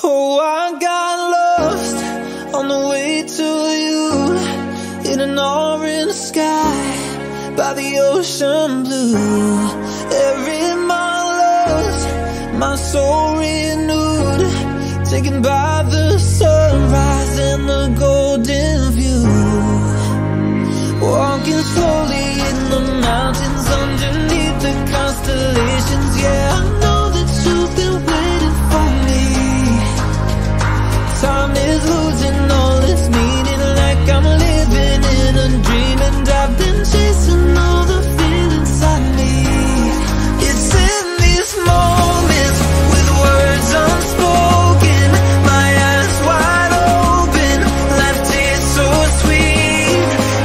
Oh, I got lost on the way to you, in an orange sky by the ocean blue. Every mile lost, my soul renewed, taken by the sunrise and the golden view. Walking slowly in the mountains underneath the constellations. Yeah, I know that you've been waiting for me. Time is losing all its meaning, like I'm living in a dream, and I've been chasing all the feelings I need. It's in these moments with words unspoken, my eyes wide open, life tastes so sweet.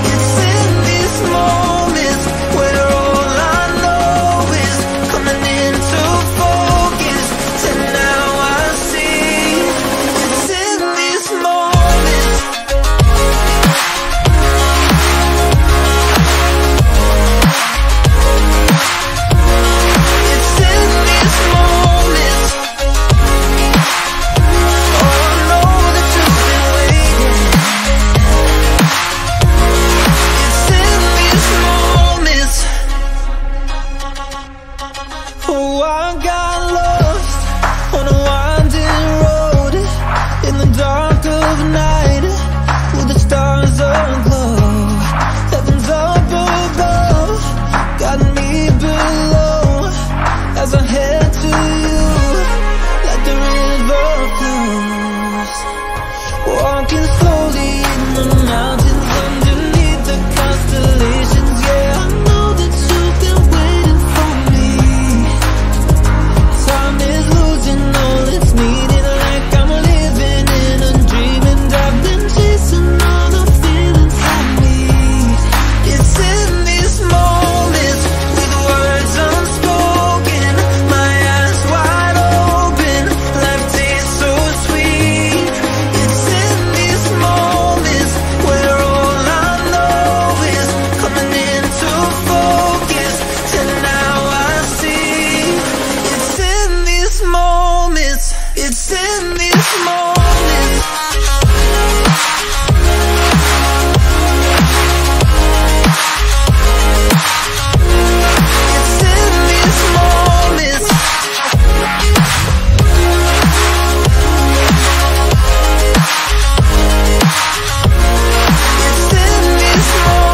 It's in these moments where all I know is coming into focus, and now I see. It's in these moments. It's in these moments. Oh, I know that you've been waiting. It's in these moments. Oh, I got lost on a winding road in the dark of night, with the stars aglow. Heaven's up above, got me below, as I head to you like the river flows. Walking slowly in the mountains underneath the constellations. Yeah, I know that you've been waiting for me. Time is losing all its meaning, like I'm living in a dream, and I've been chasing all the feelings I need. It's in these moments with words unspoken, my eyes wide open, life tastes so sweet. It's in these moments where all I know is coming into focus, and now I see. It's in these moments. It's in these moments. It's in these moments. It's in these moments.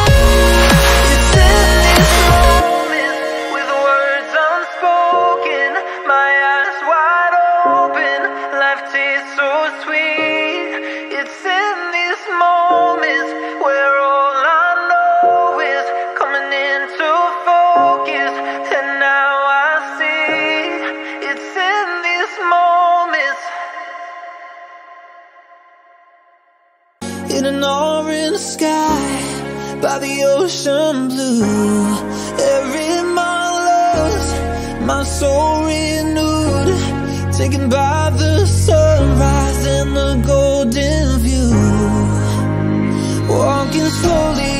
It's in these moments with words unspoken, my eyes wide open, life tastes so sweet. It's in these moments where all I know is coming into focus, and now I see. It's in these moments. In an orange sky by the ocean blue, every mile lost, my soul renewed, taken by the sunrise and the golden view. Walking slowly